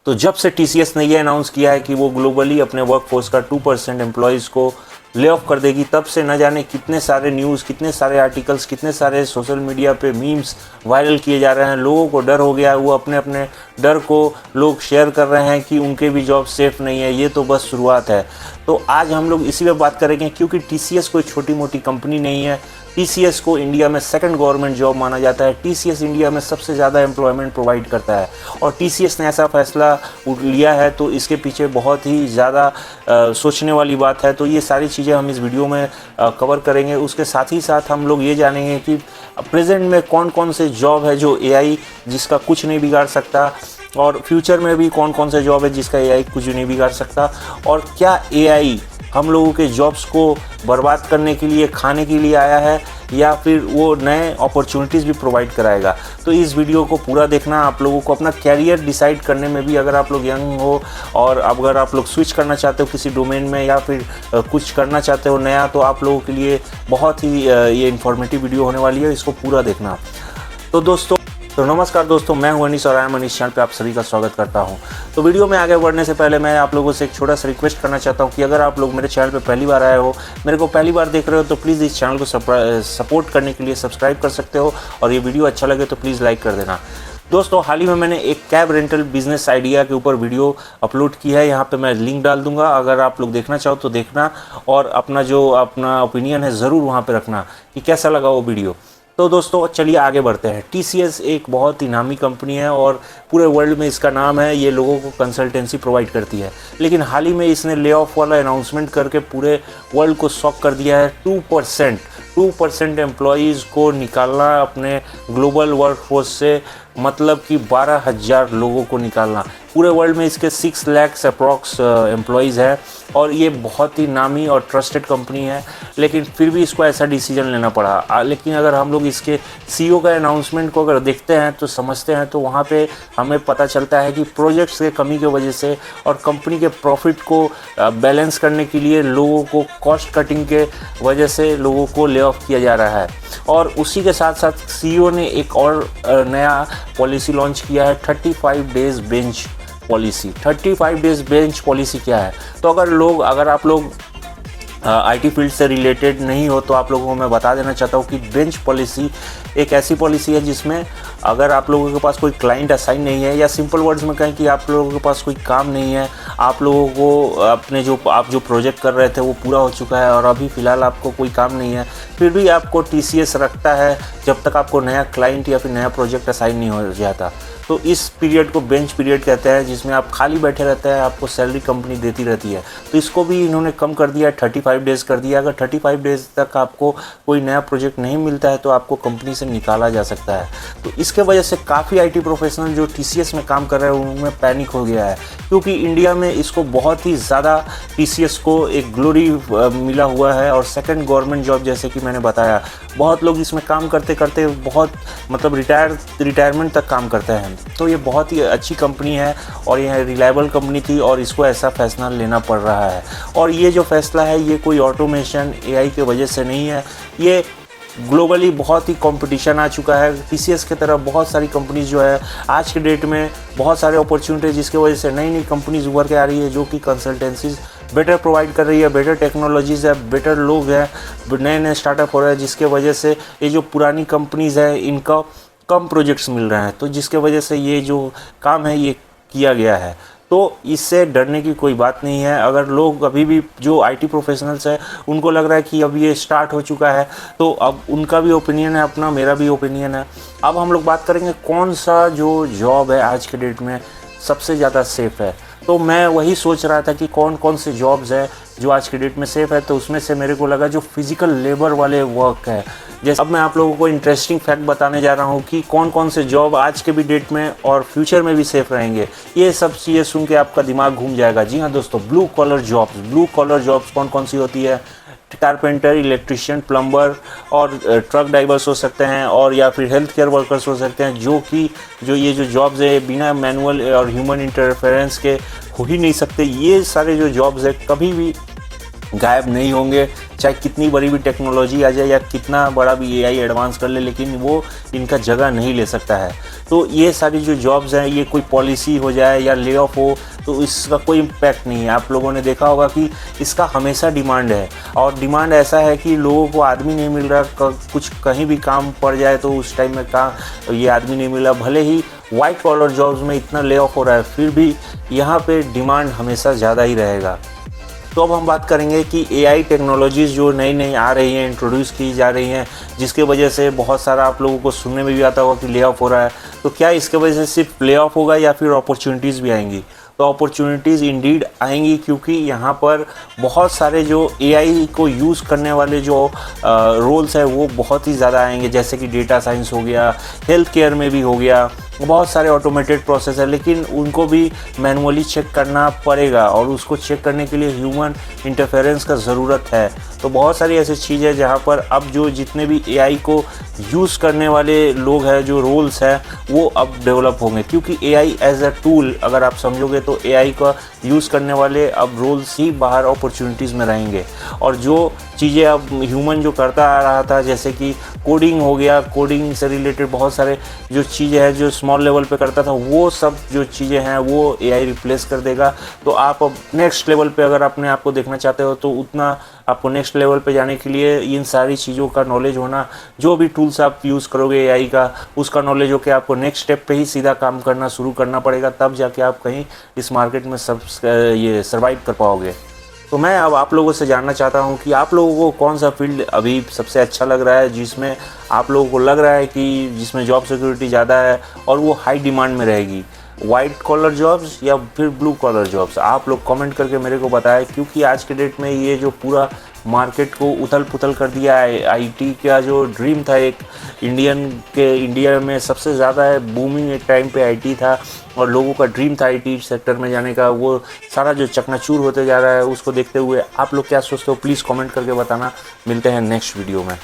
तो जब से टीसीएस ने ये अनाउंस किया है कि वो ग्लोबली अपने वर्कफोर्स का 2% एम्प्लॉयज़ को ले ऑफ कर देगी, तब से न जाने कितने सारे न्यूज़, कितने सारे आर्टिकल्स, कितने सारे सोशल मीडिया पे मीम्स वायरल किए जा रहे हैं। लोगों को डर हो गया है, वो अपने अपने डर को लोग शेयर कर रहे हैं कि उनके भी जॉब सेफ़ नहीं है। ये तो बस शुरुआत है। तो आज हम लोग इसी पे बात करेंगे, क्योंकि टीसीएस कोई छोटी मोटी कंपनी नहीं है। टीसीएस को इंडिया में सेकंड गवर्नमेंट जॉब माना जाता है। टीसीएस इंडिया में सबसे ज़्यादा एम्प्लॉयमेंट प्रोवाइड करता है और टीसीएस ने ऐसा फैसला लिया है तो इसके पीछे बहुत ही ज़्यादा सोचने वाली बात है। तो ये सारी चीज़ें हम इस वीडियो में कवर करेंगे। उसके साथ ही साथ हम लोग ये जानेंगे कि प्रेजेंट में कौन कौन से जॉब है जो एआई जिसका कुछ नहीं बिगाड़ सकता, और फ्यूचर में भी कौन कौन से जॉब है जिसका एआई कुछ नहीं बिगाड़ सकता, और क्या एआई हम लोगों के जॉब्स को बर्बाद करने के लिए, खाने के लिए आया है, या फिर वो नए अपॉर्चुनिटीज़ भी प्रोवाइड कराएगा। तो इस वीडियो को पूरा देखना। आप लोगों को अपना कैरियर डिसाइड करने में भी, अगर आप लोग यंग हो और अगर आप लोग स्विच करना चाहते हो किसी डोमेन में या फिर कुछ करना चाहते हो नया, तो आप लोगों के लिए बहुत ही ये इन्फॉर्मेटिव वीडियो होने वाली है। इसको पूरा देखना। तो नमस्कार दोस्तों, मैं हूं अनीस और आई एम अनीस चैनल पे आप सभी का स्वागत करता हूं। तो वीडियो में आगे बढ़ने से पहले मैं आप लोगों से एक छोटा सा रिक्वेस्ट करना चाहता हूं कि अगर आप लोग मेरे चैनल पे पहली बार आए हो, मेरे को पहली बार देख रहे हो, तो प्लीज़ इस चैनल को सपोर्ट करने के लिए सब्सक्राइब कर सकते हो, और ये वीडियो अच्छा लगे तो प्लीज़ लाइक कर देना। दोस्तों, हाल ही में मैंने एक कैब रेंटल बिजनेस आइडिया के ऊपर वीडियो अपलोड की है। यहाँ पे मैं लिंक डाल दूंगा, अगर आप लोग देखना चाहो तो देखना, और अपना ओपिनियन है ज़रूर वहाँ पे रखना कि कैसा लगा वो वीडियो। तो दोस्तों चलिए आगे बढ़ते हैं। टीसीएस एक बहुत ही नामी कंपनी है और पूरे वर्ल्ड में इसका नाम है। ये लोगों को कंसल्टेंसी प्रोवाइड करती है, लेकिन हाल ही में इसने ले ऑफ वाला अनाउंसमेंट करके पूरे वर्ल्ड को शॉक कर दिया है। 2% एम्प्लॉयज़ को निकालना अपने ग्लोबल वर्कफोर्स से, मतलब कि 12,000 लोगों को निकालना। पूरे वर्ल्ड में इसके 6 लाख अप्रॉक्स एम्प्लॉयज़ है और ये बहुत ही नामी और ट्रस्टेड कंपनी है, लेकिन फिर भी इसको ऐसा डिसीजन लेना पड़ा। लेकिन अगर हम लोग इसके सीईओ का अनाउंसमेंट को अगर देखते हैं तो समझते हैं, तो वहाँ पे हमें पता चलता है कि प्रोजेक्ट्स के कमी की वजह से और कंपनी के प्रॉफिट को बैलेंस करने के लिए लोगों को कॉस्ट कटिंग के वजह से लोगों को ले ऑफ किया जा रहा है। और उसी के साथ साथ सीईओ ने एक और नया पॉलिसी लॉन्च किया है, 35 days bench policy. 35 days bench policy क्या है? तो अगर आप लोग आईटी फील्ड से रिलेटेड नहीं हो तो आप लोगों को मैं बता देना चाहता हूँ कि बेंच पॉलिसी एक ऐसी पॉलिसी है जिसमें अगर आप लोगों के पास कोई क्लाइंट असाइन नहीं है, या सिंपल वर्ड्स में कहें कि आप लोगों के पास कोई काम नहीं है, आप लोगों को अपने आप जो प्रोजेक्ट कर रहे थे वो पूरा हो चुका है और अभी फ़िलहाल आपको कोई काम नहीं है, फिर भी आपको टीसीएस रखता है जब तक आपको नया क्लाइंट या फिर नया प्रोजेक्ट असाइन नहीं हो जाता। तो इस पीरियड को बेंच पीरियड कहते हैं, जिसमें आप खाली बैठे रहते हैं, आपको सैलरी कंपनी देती रहती है। तो इसको भी इन्होंने कम कर दिया, 35 डेज़ कर दिया। अगर 35 डेज़ तक आपको कोई नया प्रोजेक्ट नहीं मिलता है तो आपको कंपनी से निकाला जा सकता है। तो इसके वजह से काफ़ी आईटी प्रोफेशनल जो टीसीएस में काम कर रहे हैं उनमें पैनिक हो गया है, क्योंकि इंडिया में इसको बहुत ही ज़्यादा टीसीएस को एक ग्लोरी मिला हुआ है और सेकंड गवर्नमेंट जॉब, जैसे कि मैंने बताया, बहुत लोग इसमें काम करते करते बहुत मतलब रिटायरमेंट तक काम करते हैं। तो ये बहुत ही अच्छी कंपनी है और यह रिलायबल कंपनी थी और इसको ऐसा फैसला लेना पड़ रहा है। और ये जो फैसला है ये कोई ऑटोमेशन एआई की वजह से नहीं है, ये ग्लोबली बहुत ही कंपटीशन आ चुका है। टीसीएस की तरह बहुत सारी कंपनीज जो है आज के डेट में बहुत सारे अपॉर्चुनिटी, जिसकी वजह से नई नई कंपनीज उभर के आ रही है जो कि कंसल्टेंसीज बेटर प्रोवाइड कर रही है, बेटर टेक्नोलॉजीज़ है, बेटर लोग हैं, नए नए स्टार्टअप हो रहे हैं, जिसके वजह से ये जो पुरानी कंपनीज़ हैं इनका कम प्रोजेक्ट्स मिल रहे हैं। तो जिसके वजह से ये जो काम है ये किया गया है। तो इससे डरने की कोई बात नहीं है। अगर लोग अभी भी जो आईटी प्रोफेशनल्स हैं उनको लग रहा है कि अब ये स्टार्ट हो चुका है, तो अब उनका भी ओपिनियन है अपना, मेरा भी ओपिनियन है। अब हम लोग बात करेंगे कौन सा जो जॉब है आज के डेट में सबसे ज़्यादा सेफ़ है। तो मैं वही सोच रहा था कि कौन कौन से जॉब्स है जो आज के डेट में सेफ़ है। तो उसमें से मेरे को लगा जो फिज़िकल लेबर वाले वर्क है। जैसे अब मैं आप लोगों को इंटरेस्टिंग फैक्ट बताने जा रहा हूँ कि कौन कौन से जॉब आज के भी डेट में और फ्यूचर में भी सेफ़ रहेंगे। ये सब चीज़ें सुन के आपका दिमाग घूम जाएगा। जी हाँ दोस्तों, ब्लू कॉलर जॉब्स कौन कौन सी होती है? कारपेंटर, इलेक्ट्रिशियन, प्लम्बर और ट्रक ड्राइवर्स हो सकते हैं, और या फिर हेल्थ केयर वर्कर्स हो सकते हैं, जो ये जो जॉब्स है बिना मैनुअल और ह्यूमन इंटरफेरेंस के हो ही नहीं सकते। ये सारे जो जॉब्स है कभी भी गायब नहीं होंगे। चाहे कितनी बड़ी भी टेक्नोलॉजी आ जाए या कितना बड़ा भी एआई एडवांस कर ले, लेकिन वो इनका जगह नहीं ले सकता है। तो ये सारी जो जॉब्स हैं, ये कोई पॉलिसी हो जाए या ले ऑफ हो तो इसका कोई इम्पैक्ट नहीं है। आप लोगों ने देखा होगा कि इसका हमेशा डिमांड है, और डिमांड ऐसा है कि लोगों को आदमी नहीं मिल रहा। कुछ कहीं भी काम पड़ जाए तो उस टाइम में ये आदमी नहीं मिल रहा। भले ही वाइट कॉलर जॉब्स में इतना ले ऑफ हो रहा है, फिर भी यहाँ पे डिमांड हमेशा ज़्यादा ही रहेगा। तो अब हम बात करेंगे कि एआई टेक्नोलॉजीज़ जो नई नई आ रही हैं, इंट्रोड्यूस की जा रही हैं, जिसके वजह से बहुत सारा आप लोगों को सुनने में भी आता होगा कि ले ऑफ हो रहा है। तो क्या इसके वजह से सिर्फ ले ऑफ होगा या फिर अपॉर्चुनिटीज़ भी आएंगी? तो अपॉर्चुनिटीज़ इंडीड आएंगी, क्योंकि यहाँ पर बहुत सारे जो एआई को यूज़ करने वाले जो रोल्स है वो बहुत ही ज़्यादा आएंगे। जैसे कि डेटा साइंस हो गया, हेल्थ केयर में भी हो गया, बहुत सारे ऑटोमेटेड प्रोसेस है, लेकिन उनको भी मैनुअली चेक करना पड़ेगा, और उसको चेक करने के लिए ह्यूमन इंटरफेरेंस का ज़रूरत है। तो बहुत सारी ऐसी चीज़ है जहाँ पर अब जो जितने भी एआई को यूज़ करने वाले लोग हैं, जो रोल्स हैं, वो अब डेवलप होंगे। क्योंकि एआई एज अ टूल अगर आप समझोगे तो एआई का यूज़ करने वाले अब रोल्स ही बाहर अपॉर्चुनिटीज़ में रहेंगे। और जो चीज़ें अब ह्यूमन जो करता आ रहा था, जैसे कि कोडिंग हो गया, कोडिंग से रिलेटेड बहुत सारे जो चीज़ें हैं जो स्मॉल लेवल पे करता था, वो सब जो चीज़ें हैं वो एआई रिप्लेस कर देगा। तो आप अब नेक्स्ट लेवल पे अगर अपने आप को देखना चाहते हो तो उतना आपको नेक्स्ट लेवल पे जाने के लिए इन सारी चीज़ों का नॉलेज होना, जो भी टूल्स आप यूज़ करोगे एआई का, उसका नॉलेज हो के आपको नेक्स्ट स्टेप पे ही सीधा काम करना शुरू करना पड़ेगा, तब जाके आप कहीं इस मार्केट में ये सर्वाइव कर पाओगे। तो मैं अब आप लोगों से जानना चाहता हूं कि आप लोगों को कौन सा फील्ड अभी सबसे अच्छा लग रहा है, जिसमें आप लोगों को लग रहा है कि जिसमें जॉब सिक्योरिटी ज़्यादा है और वो हाई डिमांड में रहेगी, वाइट कॉलर जॉब्स या फिर ब्लू कॉलर जॉब्स? आप लोग कमेंट करके मेरे को बताएं, क्योंकि आज के डेट में ये जो पूरा मार्केट को उथल पुथल कर दिया है, आईटी का जो ड्रीम था एक इंडिया में सबसे ज़्यादा है बूमिंग एक टाइम पे आईटी था, और लोगों का ड्रीम था आईटी सेक्टर में जाने का, वो सारा जो चकनाचूर होते जा रहा है, उसको देखते हुए आप लोग क्या सोचते हो प्लीज़ कमेंट करके बताना। मिलते हैं नेक्स्ट वीडियो में।